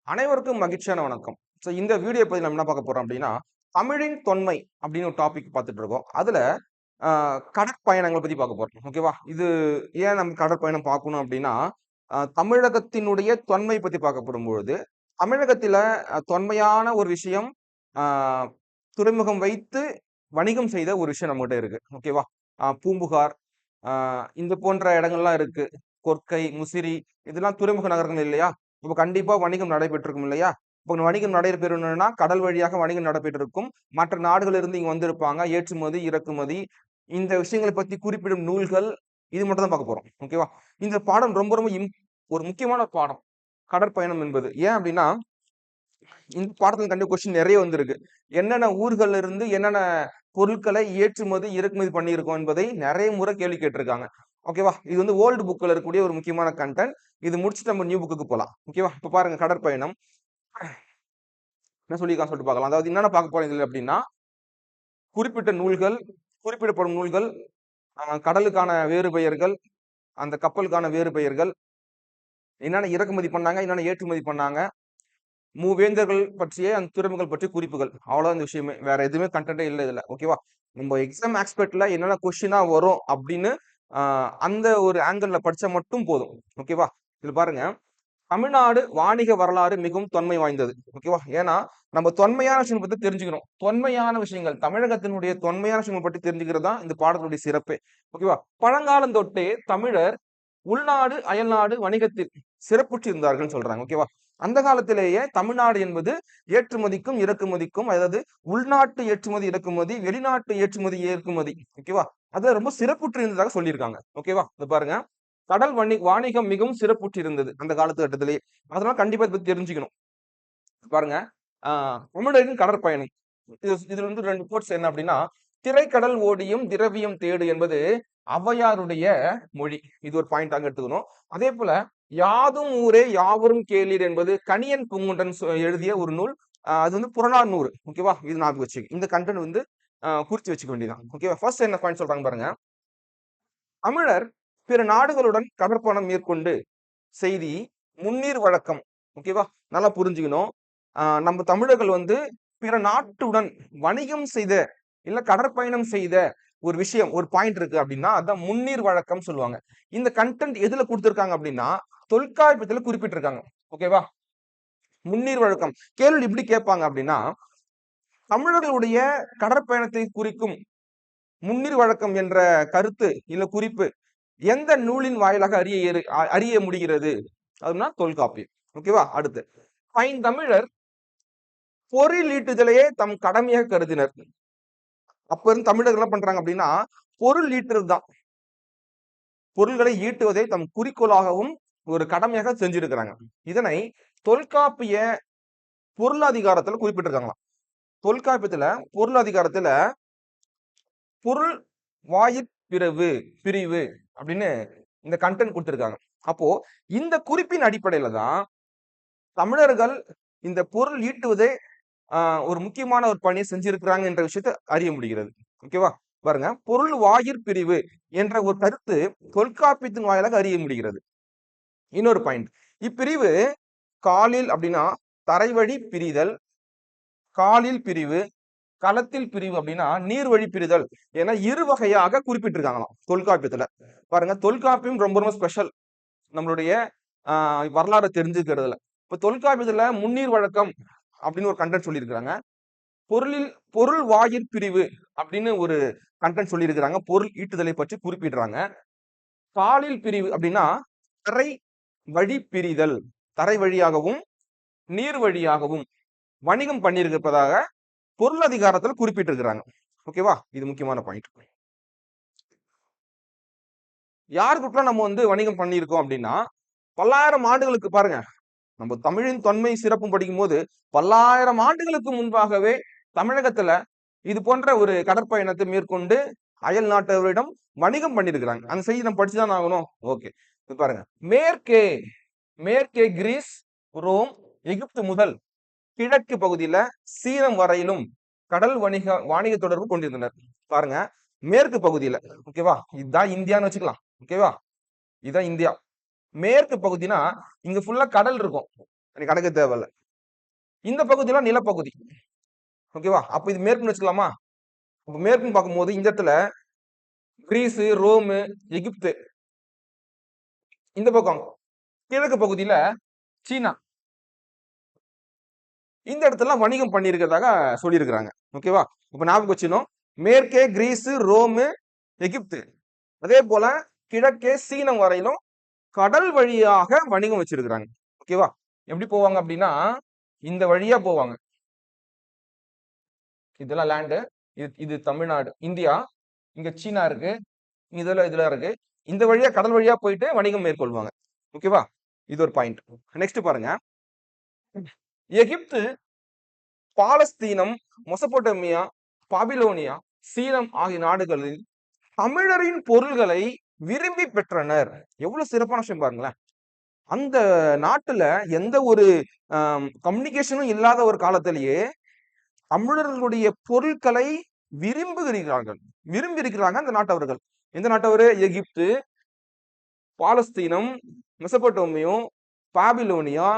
அனைவருக்கும் மகிழ்ச்சியான வணக்கம். இந்த வீடியோ பதிவு நம்ம என்ன பார்க்க போறோம் அப்படின்னா, தமிழின் தொன்மை அப்படின்னு ஒரு டாபிக் பார்த்துட்டு இருக்கோம். அதுல கடற்பயணங்கள் பத்தி பார்க்க போறோம். ஓகேவா? இது ஏன் நம்ம கடற்பயணம் பார்க்கணும் அப்படின்னா, தமிழகத்தினுடைய தொன்மை பத்தி பார்க்கப்படும் பொழுது, தமிழகத்தில தொன்மையான ஒரு விஷயம் அ துறைமுகம் வைத்து வணிகம் செய்த ஒரு விஷயம் நம்மகிட்ட இருக்கு. ஓகேவா? பூம்புகார், அ இந்த போன்ற இடங்கள்லாம் இருக்கு. கொர்க்கை, முசிறி இதெல்லாம் துறைமுக நகரங்கள் இல்லையா? அப்ப கண்டிப்பா வணிகம் நடைபெற்றிருக்கும் இல்லையா? இப்ப வணிகம் நடைபெறணும்னா கடல் வழியாக வணிகம் நடைபெற்றிருக்கும். மற்ற நாடுகளிலிருந்து இங்க வந்திருப்பாங்க. ஏற்றுமதி, இறக்குமதி இந்த விஷயங்கள பத்தி குறிப்பிடும் நூல்கள், இது மட்டும் தான் பார்க்க போறோம். ஓகேவா? இந்த பாடம் ரொம்ப ரொம்ப ஒரு முக்கியமான பாடம். கடற்பயணம் என்பது. ஏன் அப்டின்னா, இந்த பாடத்துல கண்டிப்பா கொஸ்டின் நெறைய வந்திருக்கு. என்னென்ன ஊர்கள்ல இருந்து என்னென்ன பொருட்களை ஏற்றுமதி, இறக்குமதி பண்ணியிருக்கோம் என்பதை நெறைய முறை கேள்வி கேட்டிருக்காங்க. ஓகேவா? இது வந்து ஓல்டு புக்ல இருக்கக்கூடிய ஒரு முக்கியமான கன்டென்ட். இது முடிச்சுட்டு நம்ம நியூ புக்குக்கு போலாம். ஓகேவா? இப்ப பாருங்க கடற்பயணம். என்ன சொல்லியிருக்கான்னு சொல்லிட்டு பார்க்கலாம். அதாவது என்னென்ன பார்க்க போறோம் இதுல அப்டின்னா, குறிப்பிட்ட நூல்கள், குறிப்பிடப்படும் நூல்கள், கடலுக்கான வேறு பெயர்கள், அந்த கப்பலுக்கான வேறு பெயர்கள், என்னென்ன இறக்குமதி பண்ணாங்க, என்னென்ன ஏற்றுமதி பண்ணாங்க, மூவேந்தர்கள் பற்றிய அந்த துறைமுகங்கள் பற்றிய குறிப்புகள். அவ்வளவுதான் இந்த விஷயமே. வேற எதுவுமே கன்டென்ட்டே இல்ல இதுல. ஓகேவா? நம்ம எக்ஸாம் ஆஸ்பெக்ட்ல என்னென்ன கொஸ்டினா வரும் அப்படின்னு அந்த ஒரு ஆங்கிள்ல படிச்சா மட்டும் போதும். ஓகேவா? இதுல பாருங்க. தமிழ்நாடு வாணிக வரலாறு மிகவும் தொன்மை வாய்ந்தது. ஓகேவா? ஏன்னா, நம்ம தொன்மையான விஷயம் பத்தி தெரிஞ்சுக்கணும். தொன்மையான விஷயங்கள், தமிழகத்தினுடைய தொன்மையான விஷயங்கள் பற்றி தெரிஞ்சுக்கிறது தான் இந்த பாடத்தினுடைய சிறப்பே. ஓகேவா? பழங்காலம் தொட்டே தமிழர் உள்நாடு, அயல்நாடு வணிகத்தில் சிறப்புற்று இருந்தார்கள்ன்னு சொல்றாங்க. ஓகேவா? அந்த காலத்திலேயே தமிழ்நாடு என்பது ஏற்றுமதிக்கும், இறக்குமதிக்கும் அதாவது உள்நாட்டு ஏற்றுமதி, இறக்குமதி, வெளிநாட்டு ஏற்றுமதி, இறக்குமதி. ஓகேவா? அது ரொம்ப சிறப்புற்று இருந்ததாக சொல்லியிருக்காங்க. ஓகேவா? இத பாருங்க. கடல் வாணிகம் மிகவும் சிறப்புற்று இருந்தது அந்த காலகட்டத்திலேயே. அதனால கண்டிப்பா இத பத்தி தெரிஞ்சுக்கணும். பாருங்க. ஆ தமிழரின் கடற்பயணம். இதுல வந்து 2 கோட்ஸ் என்ன அப்டின்னா, "திரைக்கடல் ஓடியும் திரவியம் தேடு" என்பது ஔவையாருடைய மொழி. இது ஒரு பாயிண்டாக எடுத்துக்கணும். அதேபோல "யாதும் ஊரே யாவரும் கேளீர்" என்பது கணியன் பூங்குன்றன் எழுதிய ஒரு நூல். அது வந்து புறநானூறு. ஓகேவா? இது ஞாபகம் வச்சுக்க. இந்த கன்டென்ட் வந்து குறிச்சு வச்சுக்க வேண்டியது தான். ஓகேவா? ஃபர்ஸ்ட் என்ன பாயிண்ட் சொல்றாங்க பாருங்க. தமிழர் பிற நாடுகளுடன் கடற்பயணம் மேற்கொண்டு செய்தி முன்னீர் வழக்கம். ஓகேவா? நல்லா புரிஞ்சுக்கணும். நம்ம தமிழர்கள் வந்து பிற நாட்டுடன் வணிகம் செய்த, இல்ல கடற்பயணம் செய்த ஒரு விஷயம், ஒரு பாயிண்ட் இருக்கு அப்டின்னா, அதான் முன்னீர் வழக்கம் சொல்லுவாங்க. இந்த கன்டென்ட் எதுல குடுத்திருக்காங்க அப்டின்னா, தொல்காப்பியத்துல குறிப்பிட்டிருக்காங்க. ஓகேவா? முன்னீர் வழக்கம். கேள்வி எப்படி கேட்பாங்க அப்டின்னா, தமிழர்களுடைய கடற்பயணத்தை குறிக்கும் முன்னீர் வழக்கம் என்ற கருத்து, இல்ல குறிப்பு எந்த நூலின் வாயிலாக அறிய முடிகிறது? அதுன்னா தொல்காப்பியம். ஓகேவா? அடுத்து. பைந்தமிழர் பொருள் ஈட்டுதலையே தம் கடமையாக கருதினர். அப்ப இருந்து தமிழர்கள் என்ன பண்றாங்க அப்படின்னா, பொருள் ஈட்டுறது தான். பொருள்களை ஈட்டுவதை தம் குறிக்கோளாகவும் ஒரு கடமையாக செஞ்சிருக்கிறாங்க. இதனை தொல்காப்பிய பொருளாதிகாரத்துல குறிப்பிட்டிருக்காங்களாம். தொல்காப்பியத்துல பொருளாதிகாரத்துல பொருள் வாயிற் பிரிவு அப்படின்னு இந்த கன்டென்ட் குடுத்திருக்காங்க. அப்போ இந்த குறிப்பின் அடிப்படையில தான் தமிழர்கள் இந்த பொருள் ஈட்டுவதே ஒரு முக்கியமான ஒரு பணியை செஞ்சிருக்கிறாங்க என்ற விஷயத்தை அறிய முடிகிறது. ஓகேவா? பாருங்க. பொருள் வாயிற் பிரிவு என்ற ஒரு கருத்து தொல்காப்பியத்தின் வாயிலாக அறிய முடிகிறது. இன்னொரு பாயிண்ட். இப்பிரிவு காலில் அப்படின்னா தரைவழி பிரிதல், காலில் பிரிவு, களத்தில் பிரிவு அப்படின்னா நீர்வழி பிரிதல் என இரு வகையாக குறிப்பிட்டிருக்காங்களாம் தொல்காப்பியத்துல. பாருங்க தொல்காப்பியம் ரொம்ப ரொம்ப ஸ்பெஷல். நம்மளுடைய வரலாறை தெரிஞ்சுக்கிறதுல. இப்ப தொல்காப்பியத்துல முன்னீர் வழக்கம் அப்படின்னு ஒரு கண்டென்ட் சொல்லியிருக்கிறாங்க. பொருள் வாயிற் பிரிவு அப்படின்னு ஒரு கண்டென்ட் சொல்லியிருக்கிறாங்க. பொருள் ஈட்டுதலை பற்றி குறிப்பிடுறாங்க. காலில் பிரிவு அப்படின்னா தரை வழி பிரிதல். தரை வழியாகவும், நீர் வழியாகவும் வணிகம் பண்ணியிருப்பதாக பொருள் அதிகாரத்துல குறிப்பிட்டிருக்கிறாங்க. ஓகேவா? இது முக்கியமான பாயிண்ட். யாருக்கிட்டலாம் நம்ம வந்து வணிகம் பண்ணியிருக்கோம் அப்படின்னா, பல்லாயிரம் ஆண்டுகளுக்கு பாருங்க. நம்ம தமிழின் தொன்மை சிறப்பும் படிக்கும்போது, பல்லாயிரம் ஆண்டுகளுக்கு முன்பாகவே தமிழகத்துல இது போன்ற ஒரு கடற்பயணத்தை மேற்கொண்டு அயல் நாட்டவரிடம் வணிகம் பண்ணியிருக்கிறாங்க. அந்த செய்தி நம்ம படிச்சுதான் ஆகணும். ஓகே. இப்ப பாருங்க. மேற்கே மேற்கே கிரீஸ், ரோம், எகிப்து முதல் கிழக்கு பகுதியில சீனம் வரையிலும் கடல் வாணிக தொடர்பு கொண்டிருந்தனர். பாருங்க. மேற்கு பகுதியில ஓகேவா? இதுதான் இந்தியான்னு வச்சுக்கலாம். ஓகேவா? இதுதான் இந்தியா. மேற்கு பகுதினா இங்க ஃபுல்லா கடல் இருக்கும். எனக்கு கணக்கு தேவையில்ல. இந்த பகுதியெல்லாம் நிலப்பகுதி. ஓகேவா? அப்ப இது மேற்குன்னு வச்சுக்கலாமா? அப்ப மேற்குன்னு பார்க்கும்போது இந்த இடத்துல கிரீஸ், ரோமு, எகிப்து. இந்த பக்கம் கிழக்கு பகுதியில சீனா. இந்த இடத்துல வணிகம் பண்ணியிருக்கிறதாக சொல்லியிருக்கிறாங்க. ஓகேவா? இப்ப ஞாபகம் வச்சுக்கணும். மேற்கே கிரீஸ், ரோமு, எகிப்து. அதே போல கிழக்கே சீனம் வரையிலும் கடல் வழியாக வணிகம் வச்சிருக்கிறாங்க. ஓகேவா? எப்படி போவாங்க அப்படின்னா இந்த வழியா போவாங்க. இதெல்லாம் லேண்டு. இது தமிழ்நாடு, இந்தியா. இங்க சீனா இருக்கு. இதுல இருக்கு. இந்த வழியா கடல் வழியா போயிட்டு வணிகம் மேற்கொள்வாங்க. ஓகேவா? இது ஒரு பாயிண்ட். நெக்ஸ்ட் பாருங்க. எகிப்து, பாலஸ்தீனம், மொசபோட்டேமியா, பாபிலோனியா, சீனம் ஆகிய நாடுகளில் தமிழரின் பொருள்களை விரும்பி பெற்றனர். எவ்வளவு சிறப்பான விஷயம் பாருங்களேன். அந்த நாட்டுல எந்த ஒரு கம்யூனிகேஷனும் இல்லாத ஒரு காலத்திலேயே தமிழர்களுடைய பொருட்களை விரும்பி இருக்கிறாங்க அந்த நாட்டவர்கள். எந்த நாட்டவர்? எகிப்து, பாலஸ்தீனம், மெசபடோமியம், பாபிலோனியா,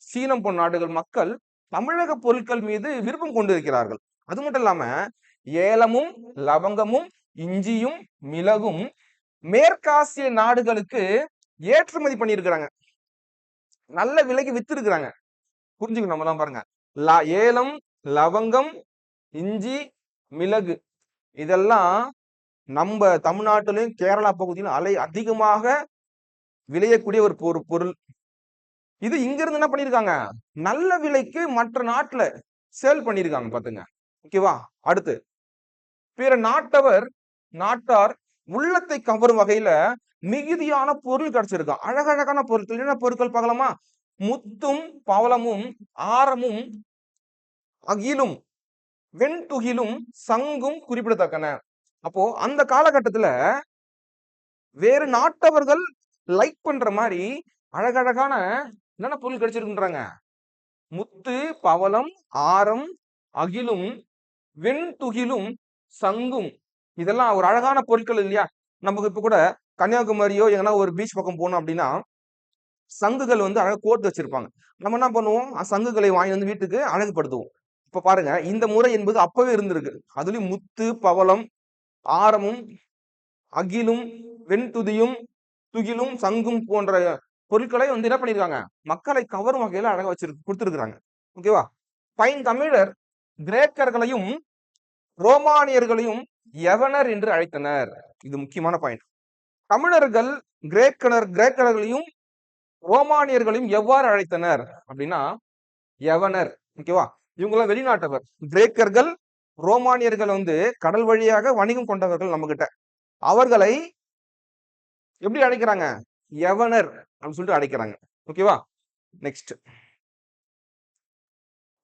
சீனம் போன்ற நாடுகள் மக்கள் தமிழக பொருட்கள் மீது விருப்பம் கொண்டிருக்கிறார்கள். அது மட்டும் இல்லாம ஏலமும், லவங்கமும், இஞ்சியும், மிளகும் மேற்காசிய நாடுகளுக்கு ஏற்றுமதி பண்ணியிருக்கிறாங்க. நல்ல விலைக்கு வித்து இருக்கிறாங்க. புரிஞ்சுக்கணும் நம்ம எல்லாம் பாருங்க. ஏலம், லவங்கம், இஞ்சி, மிளகு இதெல்லாம் நம்ம தமிழ்நாட்டிலும் கேரளா பகுதியிலும் அதிகமாக விளையக்கூடிய ஒரு பொருள். இது இங்க இருந்து என்ன பண்ணிருக்காங்க? நல்ல விலைக்கு மற்ற நாட்டுல சேல் பண்ணிருக்காங்க பாத்துங்க. ஓகேவா? அடுத்து பிற நாட்டார் உள்ளத்தை கவரும் வகையில மிகுதியான பொருள் கிடைச்சிருக்கான். அழகழகான பொருட்கள். என்ன பொருட்கள் பார்க்கலாமா? முத்தும், பவளமும், ஆரமும், அகிலும், வெண்துகிலும், சங்கும் குறிப்பிடத்தக்கன. அப்போ அந்த காலகட்டத்துல வேறு நாட்டவர்கள் லைக் பண்ற மாதிரி அழகழகான என்னென்ன பொருள் கிடைச்சிருக்குன்றாங்க? முத்து, பவளம், ஆரம், அகிலும், வெண்துகிலும், சங்கும். இதெல்லாம் ஒரு அழகான பொருட்கள் இல்லையா? நமக்கு இப்ப கூட கன்னியாகுமரியோ எங்கன்னா ஒரு பீச் பக்கம் போனோம் அப்படின்னா சங்குகள் அழகா கோர்த்து வச்சிருப்பாங்க. நம்ம என்ன பண்ணுவோம்? சங்குகளை வாங்கி வந்து வீட்டுக்கு அழகுபடுத்துவோம். இப்ப பாருங்க, இந்த முறை என்பது அப்பவே இருந்திருக்கு. அதுலயும் முத்து, பவளம், ஆரமும், அகிலும், வெண்துதியும், துகிலும், சங்கும் போன்ற பொருட்களை என்ன பண்ணிருக்காங்க? மக்களை கவரும் வகையில அழகா கொடுத்திருக்கிறாங்க. ஓகேவா? பைந்தமிழர் கிரேக்கர்களையும் ரோமானியர்களையும் யவனர் என்று அழைத்தனர். இது முக்கியமான பாயிண்ட். தமிழர்கள் கிரேக்கர்களையும் ரோமானியர்களையும் எவ்வாறு அழைத்தனர் அப்படின்னா யவனர். ஓகேவா? இவங்க வெளிநாட்டவர். கிரேக்கர்கள், ரோமானியர்கள் கடல் வழியாக வணிகம் கொண்டவர்கள் நம்ம கிட்ட. அவர்களை எப்படி அழைக்கிறாங்க? யவனர் அப்படின்னு சொல்லிட்டு அழைக்கிறாங்க. ஓகேவா? நெக்ஸ்ட்.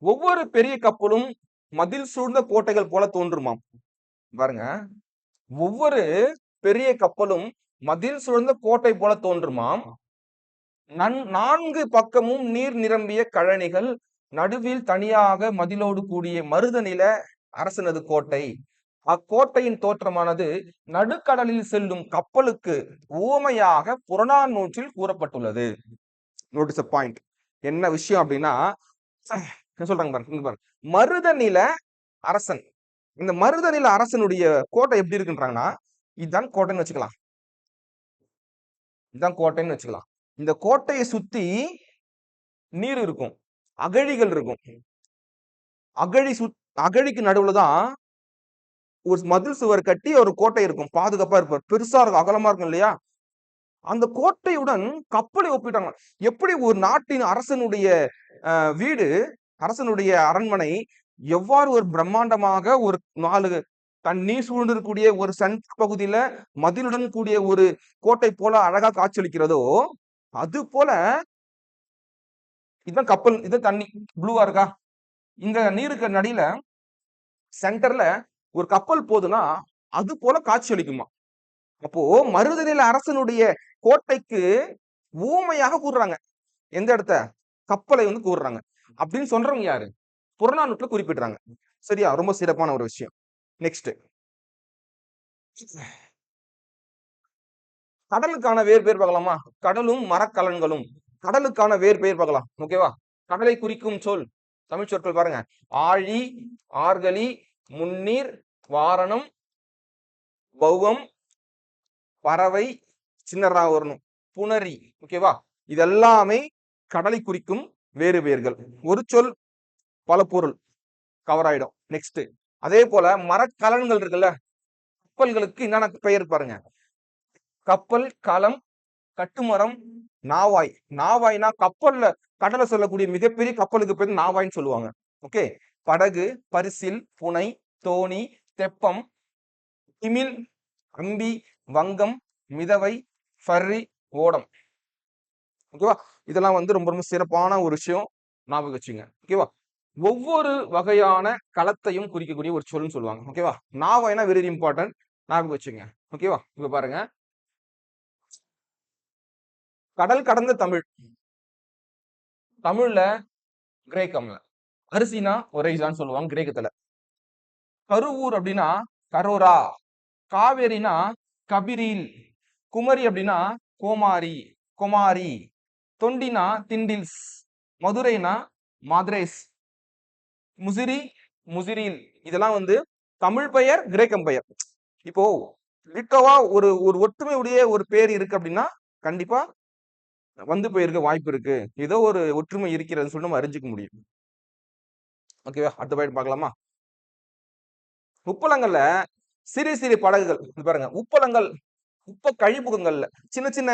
ஒவ்வொரு பெரிய கப்பலும் மதில் சூழ்ந்த கோட்டைகள் போல தோன்றுமாம். பாருங்க, ஒவ்வொரு பெரிய கப்பலும் மதில் சூழ்ந்த கோட்டை போல தோன்றுமாம். 4 பக்கமும் நீர் நிரம்பிய கழனிகள், நடுவில் தனியாக மதிலோடு கூடிய மருதநில அரசனது கோட்டை. அக்கோட்டையின் தோற்றமானது நடுக்கடலில் செல்லும் கப்பலுக்கு உவமையாக புறநானூற்றில் கூறப்பட்டுள்ளது. Notice point. என்ன விஷயம் அப்படின்னா சொல்றாங்க பாருங்க. மருதநில அரசன். இந்த மருதநில அரசனுடைய கோட்டை எப்படி இருக்குன்றாங்கன்னா இதுதான் கோட்டைன்னு வச்சுக்கலாம். இதுதான் கோட்டைன்னு வச்சுக்கலாம். இந்த கோட்டையை சுத்தி நீர் இருக்கும், அகழிகள் இருக்கும். அகழிக்கு நடுவுலதான் ஒரு மதில் சுவர் கட்டி ஒரு கோட்டை இருக்கும். பாதுகாப்பா இருப்பார். பெருசா இருக்கும், அகலமா இருக்கும் இல்லையா? அந்த கோட்டையுடன் கப்பலை ஒப்பிட்டாங்க. எப்படி ஒரு நாட்டின் அரசனுடைய வீடு, அரசனுடைய அரண்மனை எவ்வாறு ஒரு பிரம்மாண்டமாக ஒரு 4 தண்ணீர் சூழ்ந்திருக்கக்கூடிய ஒரு சென்டர் பகுதியில மதிலுடன் கூடிய ஒரு கோட்டை போல அழகா காட்சியளிக்கிறதோ அது போல இதுதான் கப்பல். இது தண்ணி ப்ளூவா இருக்கா? இந்த நீருக்கு நடியில சென்டர்ல ஒரு கப்பல் போதுன்னா அது போல காட்சி அளிக்குமா. அப்போ மருதநில அரசனுடைய கோட்டைக்கு ஊமையாக கூறுறாங்க. எந்த இடத்த? கப்பலை கூறுறாங்க. அப்படின்னு சொல்றவங்க யாரு? புறநானூற்றுல குறிப்பிடுறாங்க. சரியா? ரொம்ப சிறப்பான ஒரு விஷயம். நெக்ஸ்ட். கடலுக்கான வேறு பெயர் பார்க்கலாமா? கடலும் மரக்கலன்களும். கடலுக்கான வேறு பெயர் பார்க்கலாம். ஓகேவா? கடலை குறிக்கும் சொல் தமிழ் சொற்கள் பாருங்க. ஆழி, ஆர்கலி, முன்னீர், வாரணம், பௌவம், பறவை, சின்னரா வரணும், புணரி. ஓகேவா? இதெல்லாமே கடலை குறிக்கும் வேறு பெயர்கள். ஒரு சொல் பல பொருள் கவர் ஆயிடும். நெக்ஸ்ட் அதே போல மரக்கலன்கள் இருக்குல்ல, கப்பல்களுக்கு என்னென்ன பெயர் பாருங்க. கப்பல், களம், கட்டுமரம், நாவாய். நாவாய்னா கப்பல்ல கடலை சொல்லக்கூடிய மிகப்பெரிய கப்பலுக்கு பேர் நாவாய்ன்னு சொல்லுவாங்க. ஓகே. படகு, பரிசில், புனை, தோணி, தெப்பம், திமில், அம்பி, வங்கம், மிதவை, ஃபர்ரி, ஓடம். ஓகேவா? இதெல்லாம் ரொம்ப ரொம்ப சிறப்பான ஒரு விஷயம். ஞாபகம் வச்சுங்க. ஓகேவா? ஒவ்வொரு வகையான களத்தையும் குறிக்கக்கூடிய ஒரு சொல்லுன்னு சொல்லுவாங்க. ஓகேவா? நாவாய்னா வெரி இம்பார்ட்டன்ட். ஞாபகம் வச்சுங்க. ஓகேவா? இப்ப பாருங்க. கடல் கடந்த தமிழ். தமிழ்ல கிரேக்கம்ல. அரிசினா ஒரைசான்னு சொல்லுவாங்க கிரேக்கத்துல. கருவூர் அப்படின்னா கரோரா. காவேரினா கபிரில். குமரி அப்படின்னா கோமாரி, கொமாரி. தொண்டினா திண்டில்ஸ். மதுரைனா மதுரேஸ். முசிறி, முசிறில். இதெல்லாம் தமிழ் பெயர், கிரேக்கம் பெயர். இப்போ லிட்டோவா ஒரு ஒரு ஒற்றுமையுடைய ஒரு பேர் இருக்கு அப்படின்னா கண்டிப்பா போயிருக்க வாய்ப்பு இருக்கு. ஏதோ ஒரு ஒற்றுமை இருக்கிறதுன்னு சொல்லி நம்ம அறிஞ்சுக்க முடியும். ஓகேவா? அடுத்த பாயிண்ட் பார்க்கலாமா? உப்பளங்கள்ல சிறு சிறு படகுகள் பாருங்க. உப்பளங்கள் உப்ப கழிமுகங்கள்ல சின்ன சின்ன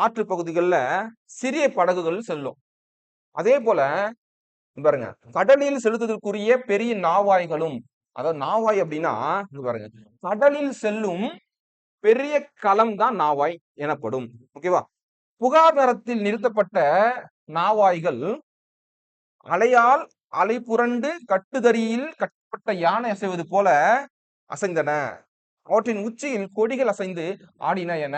ஆற்று பகுதிகளில் சிறிய படகுகள் செல்லும். அதே போல பாருங்க, கடலில் செலுத்துவதற்குரிய பெரிய நாவாய்களும், அதாவது நாவாய் அப்படின்னா பாருங்க, கடலில் செல்லும் பெரிய களம் தான் நாவாய் எனப்படும். ஓகேவா? புகார் நரத்தில் நிறுத்தப்பட்ட நாவாய்கள் அலையால் அலை புரண்டு கட்டுதறியில் கட்டப்பட்ட யானை அசைவது போல அசைந்தன. அவற்றின் உச்சியில் கொடிகள் அசைந்து ஆடின என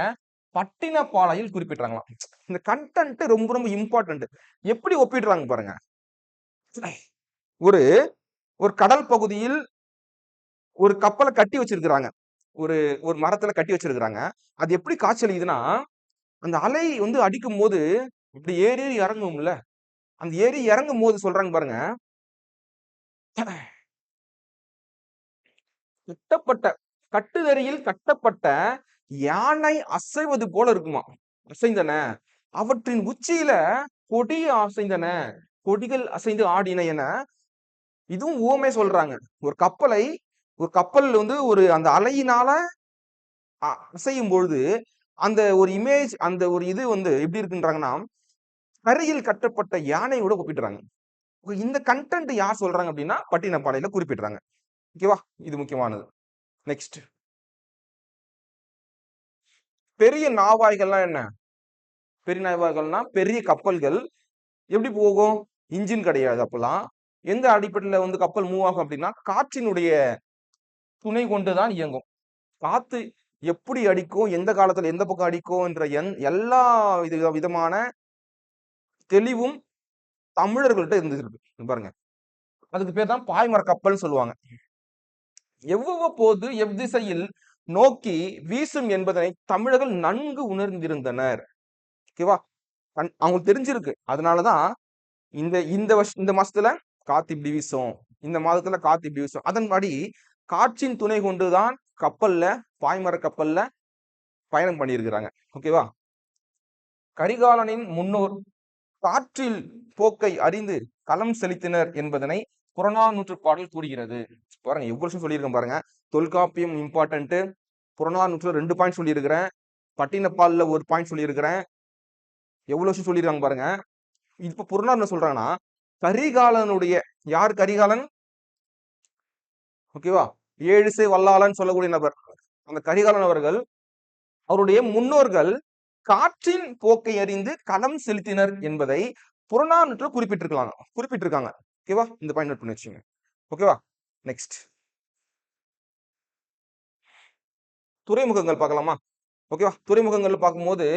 பட்டினப்பாளையில் குறிப்பிட்டாங்களாம். இந்த கண்டென்ட் ரொம்ப ரொம்ப இம்பார்ட்டன்ட். எப்படி ஒப்பிடுறாங்க பாருங்க. ஒரு ஒரு கடல் பகுதியில் ஒரு கப்பலை கட்டி வச்சிருக்கிறாங்க. ஒரு ஒரு மரத்துல கட்டி வச்சிருக்கிறாங்க. அது எப்படி காய்ச்சலிக்குதுன்னா, அந்த அலை அடிக்கும் போது இப்படி ஏறி ஏறி இறங்கும்ல, அந்த ஏறி இறங்கும் போது சொல்றாங்க பாருங்க, கட்டப்பட்ட கட்டுதறியில் கட்டப்பட்ட யானை அசைவது போல இருக்குமா, அசைந்தன. அவற்றின் உச்சியில கொடி அசைந்தன, கொடிகள் அசைந்து ஆடின என இதுவும் ஊமே சொல்றாங்க. ஒரு கப்பலை ஒரு கப்பல் ஒரு அந்த அலையினால அசையும் பொழுது அந்த ஒரு இமேஜ், அந்த ஒரு இது எப்படி இருக்குன்றாங்கன்னா, கரையில் கட்டப்பட்ட யானையோட ஒப்பிடுறாங்க. இந்த கண்டென்ட் யார் சொல்றாங்க அப்படின்னா பட்டினப்பாளையில குறிப்பிடுறாங்க. ஓகேவா? இது முக்கியமானது. நெக்ஸ்ட், பெரிய நாவாய்கள்லாம் என்ன? பெரிய நாவாய்கள்னா பெரிய கப்பல்கள் எப்படி போகும்? இன்ஜின் கிடையாது அப்பெல்லாம். எந்த அடிப்படையில கப்பல் மூவ் ஆகும் அப்படின்னா காற்றினுடைய துணை கொண்டுதான் இயங்கும். காத்து எப்படி அடிக்கும், எந்த காலத்துல எந்த பக்கம் அடிக்கும் என்ற எல்லா விதமான தெளிவும் தமிழர்கள்ட்ட இருந்துருக்கு பாருங்க. அதுக்கு பேர் தான் பாய்மர கப்பல் சொல்லுவாங்க. எவ்வப்போது எவ்திசையில் நோக்கி வீசும் என்பதனை தமிழர்கள் நன்கு உணர்ந்திருந்தனர். ஓகேவா? அவங்களுக்கு தெரிஞ்சிருக்கு. அதனாலதான் இந்த இந்த இந்த மாசத்துல காத்து இப்படி வீசும், இந்த மாதத்துல காத்து இப்படி வீசும். அதன்படி காற்றின் துணை கொண்டுதான் கப்பல்ல, பாய்மர கப்பல்ல பயணம் பண்ணியிருக்கிறாங்க. ஓகேவா? கரிகாலனின் முன்னோர் காற்றில் போக்கை அறிந்து களம் செலுத்தினர் என்பதனை புறநானூற்று பாடல் கூறுகிறது. பாருங்க எவ்வளவு விஷயம் சொல்லியிருக்கேன் பாருங்க. தொல்காப்பியம் இம்பார்ட்டன்ட். புறநானூற்றுல 2 பாயிண்ட் சொல்லியிருக்கிறேன். பட்டினப்பால்ல ஒரு பாயிண்ட் சொல்லியிருக்கிறேன். எவ்வளவு விஷயம் சொல்லியிருக்காங்க பாருங்க. இப்ப புறநானூறு சொல்றாங்கன்னா கரிகாலனுடைய, யார் கரிகாலன்? ஓகேவா? ஏழிசை வல்லாளன் சொல்லக்கூடிய நபர். அந்த கரிகாலன் அவர்கள், அவருடைய முன்னோர்கள் காற்றின் போக்கை அறிந்து களம் செலுத்தினர் என்பதை புறநானூற்று குறிப்பிட்டிருக்காங்க. ஓகேவா? இந்த பாயிண்ட் நோட் பண்ணி வச்சுங்க. ஓகேவா? நெக்ஸ்ட், துறைமுகங்கள் பார்க்கலாமா? ஓகேவா? துறைமுகங்கள் பார்க்கும்போது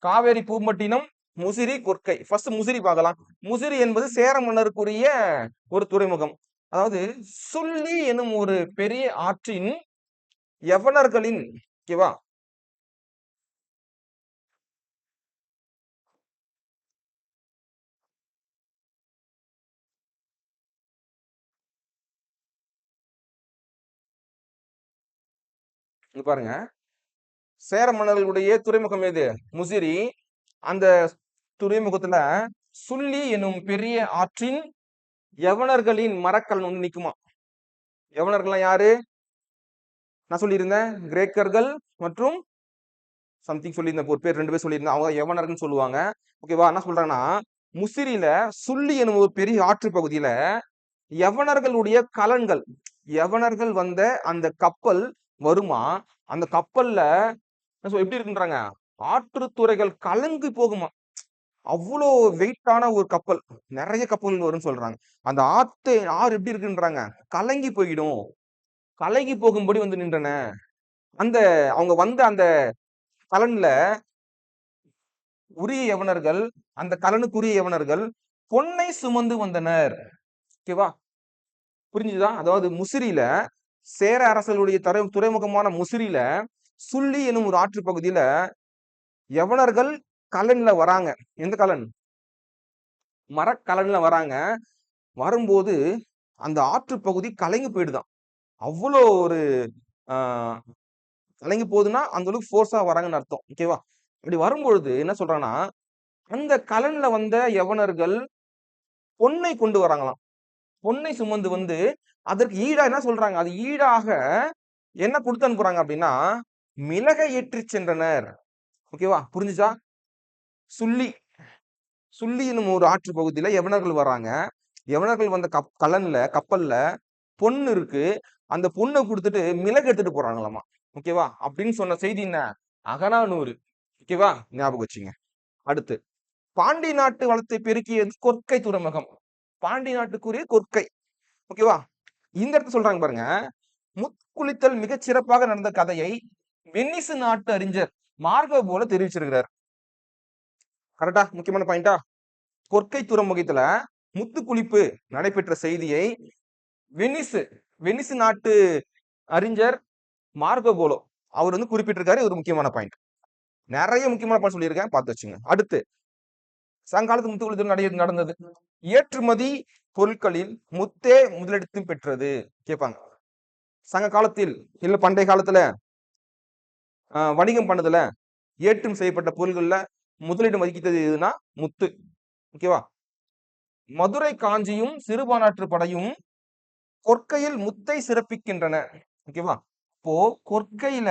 காவேரி, பூம்பட்டினம், முசிறி, கொற்கை. ஃபர்ஸ்ட் முசிறி பார்க்கலாம். முசிறி என்பது சேர மன்னருக்குரிய ஒரு துறைமுகம். அதாவது சுள்ளி எனும் ஒரு பெரிய ஆற்றின் யவனர்களின், ஓகேவா, இங்க பாருங்க, சேர மன்னர்களுடைய துறைமுகம் எது? முசிறி. அந்த துறைமுகத்துல சுள்ளி எனும் பெரிய ஆற்றின் யவனர்களின் மரக்கலன் வந்து நிக்குமா. யவனர்கள்லாம் யாரு? நான் சொல்லியிருந்தேன், கிரேக்கர்கள் மற்றும் சம்திங் சொல்லியிருந்தேன், ஒரு பேர் 2 பேர் சொல்லியிருந்தேன். அவங்க யவனர்கள்னு சொல்லுவாங்க. ஓகேவா? என்ன சொல்றாங்கன்னா, முசிறில சுள்ளி எனும் ஒரு பெரிய ஆற்று பகுதியில யவனர்களுடைய கலன்கள், யவனர்கள் வந்த அந்த கப்பல் வருமா, அந்த கப்பல்ல எப்படி இருக்குன்றாங்க, ஆற்றுத்துறைகள் கலங்கி போகுமா. அவ்வளோ வெயிட்டான ஒரு கப்பல், நிறைய கப்பல்கள் வரும்னு சொல்றாங்க. அந்த ஆறு எப்படி இருக்குன்றாங்க, கலங்கி போயிடும், கலங்கி போகும்படி வந்து நின்றன. அந்த அவங்க வந்த அந்த கலன்ல உரிய யவனர்கள், அந்த கலனுக்குரிய யவனர்கள் பொன்னை சுமந்து வந்தனர். ஓகேவா? புரிஞ்சுதா? அதாவது முசிறில சேர அரசர்களுடைய துறைமுகமான முசிறில சுள்ளி எனும் ஒரு ஆற்று பகுதியில யவனர்கள் கலன்ல வராங்க. எந்த கலன்? மரக்கலன்ல வராங்க. வரும்போது அந்த ஆற்று பகுதி கலங்கி போயிடுதான். அவ்வளோ ஒரு ஆஹ் கலங்கி போகுதுன்னா அந்த அளவுக்கு ஃபோர்ஸா வராங்கன்னு அர்த்தம். ஓகேவா? இப்படி வரும்பொழுது என்ன சொல்றாங்கன்னா, அந்த கலன்ல வந்த யவனர்கள் பொன்னை கொண்டு வராங்களாம். பொன்னை சுமந்து வந்து அதற்கு ஈடா என்ன சொல்றாங்க, அது ஈடாக என்ன கொடுத்து அனுப்புறாங்க அப்படின்னா, மிளகை ஏற்றி சென்றனர். ஓகேவா? புரிஞ்சுச்சா? சுள்ளி சுள்ளி என்னும் ஒரு ஆற்று பகுதியில யவனர்கள் வராங்க. யவனர்கள் வந்த கப்பல்ல பொண்ணு இருக்கு. அந்த பொண்ணை கொடுத்துட்டு மிளகு எடுத்துட்டு போறாங்களாமா. ஓகேவா? அப்படின்னு சொன்ன செய்தி என்ன? அகநானூறு. ஓகேவா? ஞாபகம் வச்சுங்க. அடுத்து, பாண்டி நாட்டு வளத்தை பெருக்கியது கொற்கை துறைமுகம். பாண்டி நாட்டுக்குரிய கொற்கை. ஓகேவா? இந்த இடத்துல சொல்றாங்க பாருங்க, முக்குளித்தல் மிகச் சிறப்பாக நடந்த கதையை வெனிசு நாட்டு அறிஞர் மார்கோ போல தெரிவிச்சிருக்கிறார். கரெக்டா? முக்கியமான பாயிண்டா? கொற்கை துறைமுகத்துல முத்துக்குளிப்பு நடைபெற்ற செய்தியை வெனிசு வெனிசு நாட்டு அறிஞர் மார்கோ போலோ அவர் வந்து குறிப்பிட்டிருக்காரு. ஒரு முக்கியமான பாயிண்ட். நிறைய முக்கியமான பாயிண்ட் சொல்லியிருக்கேன், பார்த்து வச்சுங்க. அடுத்து, சங்காலத்து முத்துக்குளித்தல் நடந்தது. ஏற்றுமதி பொருட்களில் முத்தே முதலிடத்து பெற்றது. கேட்பாங்க, சங்க காலத்தில் இல்ல பண்டைய காலத்துல வணிகம் பண்ணதுல ஏற்றும் செய்யப்பட்ட பொருள்கள்ல முதலிடம் வகித்தது எதுனா முத்து. ஓகேவா? மதுரை காஞ்சியும் சிறுபானாற்று படையும் கொற்கையில் முத்தை சிறப்பிக்கின்றன. ஓகேவா? இப்போ கொற்கையில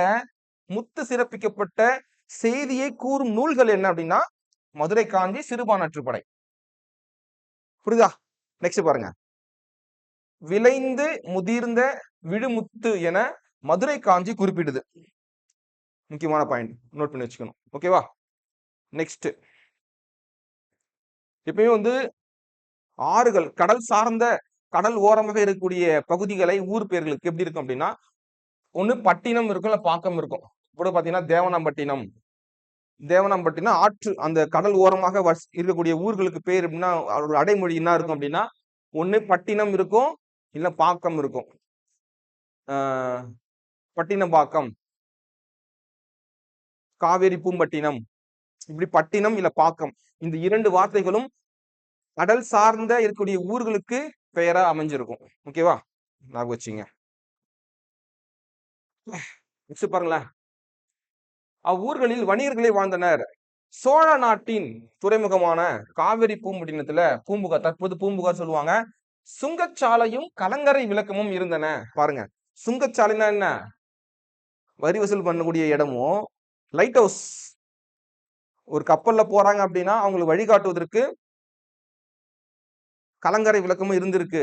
முத்து சிறப்பிக்கப்பட்ட செய்தியை கூறும் நூல்கள் என்ன அப்படின்னா மதுரை காஞ்சி சிறுபானாற்று படை. புரியுதா? நெக்ஸ்ட் பாருங்க, விளைந்து முதிர்ந்த விழுமுத்து என மதுரை காஞ்சி குறிப்பிடுது. முக்கியமான பாயிண்ட், நோட் பண்ணி வச்சுக்கணும். ஓகேவா? நெக்ஸ்ட், எப்பயும் வந்து ஆறுகள் கடல் சார்ந்த கடல் ஓரமாக இருக்கக்கூடிய பகுதிகளை ஊர் பெயர்களுக்கு எப்படி இருக்கும் அப்படின்னா, ஒண்ணு பட்டினம் இருக்கும், இல்ல பாக்கம் இருக்கும். கூட பாத்தீங்கன்னா தேவனாம்பட்டினம். தேவனாம்பட்டினம் ஆற்று அந்த கடல் ஓரமாக இருக்கக்கூடிய ஊர்களுக்கு பேர் எப்படின்னா, அவரோட அடைமொழி என்ன இருக்கும் அப்படின்னா, ஒண்ணு பட்டினம் இருக்கும், இல்ல பாக்கம் இருக்கும். பட்டினப்பாக்கம், காவேரி பூம்பட்டினம், இப்படி பட்டினம் இல்ல பாக்கம், இந்த 2 வார்த்தைகளும் கடல் சார்ந்த இருக்கக்கூடிய ஊர்களுக்கு பெயரா அமைஞ்சிருக்கும். ஓகேவா? ஞாபகம் வச்சுங்க. பாருங்களேன், அவ்வூர்களில் வணிகர்களே வாழ்ந்தனர். சோழ நாட்டின் துறைமுகமான காவிரி பூம்பட்டினத்துல பூம்புகார், தற்போது பூம்புகார் சொல்லுவாங்க, சுங்கச்சாலையும் கலங்கரை விளக்கமும் இருந்தன. பாருங்க, சுங்கச்சாலைனா என்ன? வரி வசூல் பண்ணக்கூடிய இடமும், லைட் ஹவுஸ், ஒரு கப்பல்ல போறாங்க அப்படின்னா அவங்களுக்கு வழிகாட்டுவதற்கு கலங்கரை விளக்கமும் இருந்திருக்கு.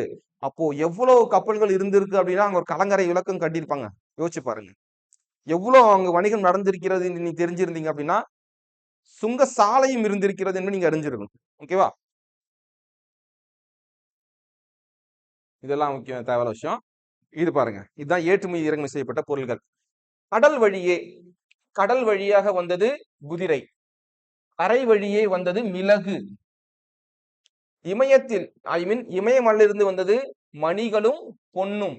அப்போ எவ்வளவு கப்பல்கள் இருந்திருக்கு அப்படின்னா அங்க ஒரு கலங்கரை விளக்கம் கட்டியிருப்பாங்க. யோசிச்சு பாருங்க, எவ்வளவு அங்க வணிகம் நடந்திருக்கிறது நீங்க தெரிஞ்சிருந்தீங்க அப்படின்னா சுங்க சாலையும் இருந்திருக்கிறது என்று நீங்க அறிஞ்சிருக்கணும். ஓகேவா? இதெல்லாம் முக்கியம், தேவையான விஷயம். இது பாருங்க, இதுதான் ஏற்றுமதி இறக்குமதி செய்யப்பட்ட பொருள்கள். கடல் வழியே, கடல் வழியாக வந்தது குதிரை, கரை வழியே வந்தது மிளகு. இமயத்தில் ஐ மீன் இமயமலையிலிருந்து வந்தது மணிகளும் பொன்னும்.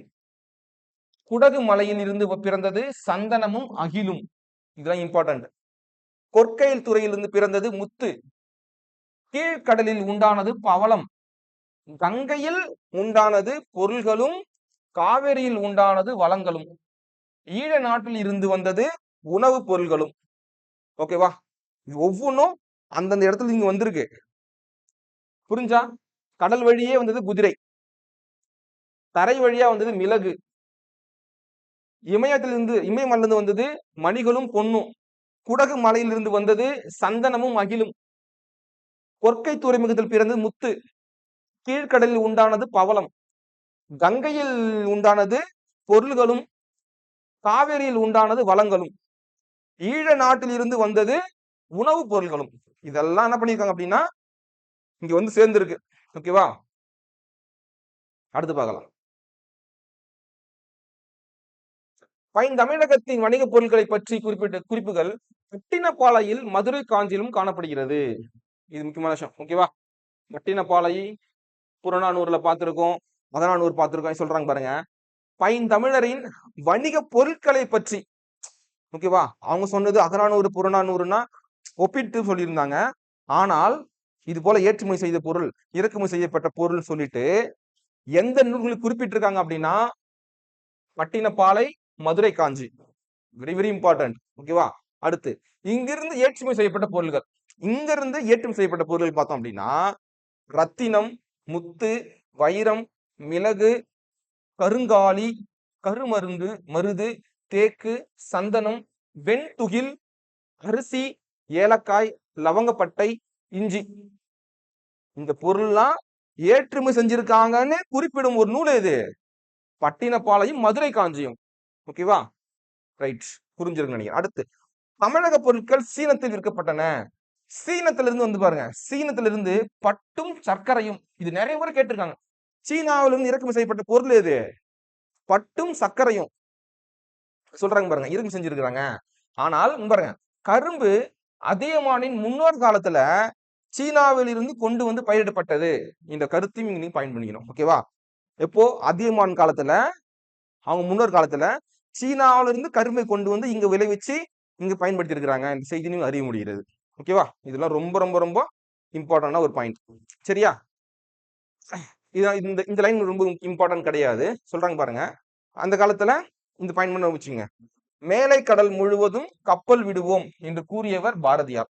குடகு மலையில் இருந்து பிறந்தது சந்தனமும் அகிலும். இதெல்லாம் இம்பார்ட்டன்ட். கொற்கையில் துறையிலிருந்து பிறந்தது முத்து. கீழ்கடலில் உண்டானது பவளம். கங்கையில் உண்டானது பொருள்களும், காவிரியில் உண்டானது வளங்களும். ஈழ நாட்டில் இருந்து வந்தது உணவுப் பொருள்களும். ஓகேவா? இது ஒவ்வொன்றும் அந்தந்த இடத்துல இங்க வந்திருக்கு. புரிஞ்சா? கடல் வழியே வந்தது குதிரை. தரை வழியா வந்தது மிளகு. இமயமலையிலிருந்து வந்தது மணிகளும் பொன்னும். குடகு மலையிலிருந்து வந்தது சந்தனமும் அகிலும். கொற்கை துறைமுகத்தில் பிறந்தது முத்து. கீழ்கடலில் உண்டானது பவளம். கங்கையில் உண்டானது பொருள்களும். காவேரியில் உண்டானது வளங்களும். ஈழ நாட்டில் இருந்து வந்தது உணவுப் பொருள்களும். இதெல்லாம் என்ன பண்ணிருக்காங்க அப்படின்னா இங்க வந்து சேர்ந்திருக்கு. ஓகேவா? அடுத்து பார்க்கலாம். பைந்தமிழகத்தின் வணிகப் பொருட்களை பற்றி குறிப்பிட்ட குறிப்புகள் பட்டினப்பாலையில், மதுரை, காஞ்சியிலும் காணப்படுகிறது. இது முக்கியமான விஷயம். ஓகேவா? பட்டினப்பாலை புறநானூறுல பார்த்திருக்கோம், மதநானூறு பார்த்திருக்கோம். சொல்றாங்க பாருங்க. பைந்தமிழரின் வணிக பொருட்களை பற்றி. ஓகேவா? அவங்க சொன்னது அகநானூறு புறநானூறுனா ஒப்பிட்டு சொல்லியிருந்தாங்க. ஆனால் இது போல ஏற்றுமதி செய்த பொருள், இறக்குமதி செய்யப்பட்ட பொருள் சொல்லிட்டு எந்த நூல்களுக்கு குறிப்பிட்டிருக்காங்க அப்படின்னா Pattinappalai, Madurai, Kanchi. Very very important. ஓகேவா? அடுத்து இங்கிருந்து ஏற்றுமதி செய்யப்பட்ட பொருள்கள். இங்கிருந்து ஏற்றுமதி செய்யப்பட்ட பொருட்கள் பார்த்தோம் அப்படின்னா ரத்தினம், முத்து, வைரம், மிளகு, கருங்காலி, கருமருந்து, மருது, தேக்கு, சந்தனம், வெண்துகில், அரிசி, ஏலக்காய், லவங்கப்பட்டை, இஞ்சி. இந்த பொருள்லாம் ஏற்றுமதி செஞ்சிருக்காங்கன்னு குறிப்பிடும் ஒரு நூல் எது? பட்டினப்பாலையும், மதுரை, காஞ்சியும். ஓகேவா? ரைட். புரிஞ்சிருக்குன்னு நினைக்கிறேன். அடுத்து தமிழக பொருட்கள் சீனத்தில் விற்கப்பட்டன. சீனத்திலிருந்து வந்து பாருங்க. சீனத்திலிருந்து பட்டும் சர்க்கரையும். இது நிறைய முறை கேட்டிருக்காங்க. சீனாவிலிருந்து இறக்குமதி செய்யப்பட்ட பொருள் எது? பட்டும் சர்க்கரையும் சொல்றாங்க பாருங்க. இறக்குமதி செஞ்சிருக்கிறாங்க. ஆனால் பாருங்க, கரும்பு அதியமானின் முன்னோர் காலத்துல சீனாவில் இருந்து கொண்டு வந்து பயிரிடப்பட்டது. இந்த கருத்தையும் நீங்க பயன் பண்ணிக்கணும். ஓகேவா? எப்போ அதியமான் காலத்துல, அவங்க முன்னோர் காலத்துல சீனாவில இருந்து கரும்பை கொண்டு வந்து இங்க விளைவிச்சு இங்க பயன்படுத்தி இருக்கிறாங்க. இந்த செய்தியும் அறிய முடிகிறது. ஓகேவா? இதெல்லாம் ரொம்ப ரொம்ப ரொம்ப இம்பார்ட்டன்டான ஒரு பாயிண்ட். சரியா? இந்த இந்த லைன் ரொம்ப இம்பார்ட்டன்ட் கிடையாது. சொல்றாங்க பாருங்க. அந்த காலத்துல இந்த பாயிண்ட் பண்ண வச்சுங்க. மேலை கடல் முழுவதும் கப்பல் விடுவோம் என்று கூறியவர் பாரதியார்.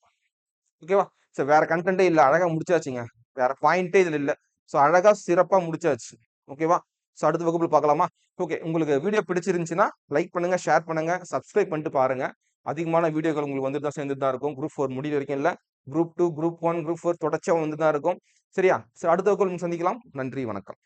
ஓகேவா? சோ வேற கண்டென்ட்டே இல்ல. அழகா முடிச்சாச்சுங்க. வேற பாயிண்டே இதுல இல்ல. சோ அழகா சிறப்பா முடிச்சாச்சு. ஓகேவா? சோ அடுத்த வகுப்புல பார்க்கலாமா? ஓகே. உங்களுக்கு வீடியோ பிடிச்சிருந்துச்சுன்னா லைக் பண்ணுங்க, ஷேர் பண்ணுங்க, சப்ஸ்கிரைப் பண்ணிட்டு பாருங்க. அதிகமான வீடியோக்கள் உங்களுக்கு வந்துட்டு தான் சேர்ந்துட்டு தான் இருக்கும். குரூப் 4 முடிய வரைக்கும் இல்ல. குரூப் 2, குரூப் 1, குரூப் 4 தொடர்ச்சியா வந்துட்டு தான் இருக்கும். சரியா? சோ அடுத்த வகுப்புல சந்திக்கலாம். நன்றி, வணக்கம்.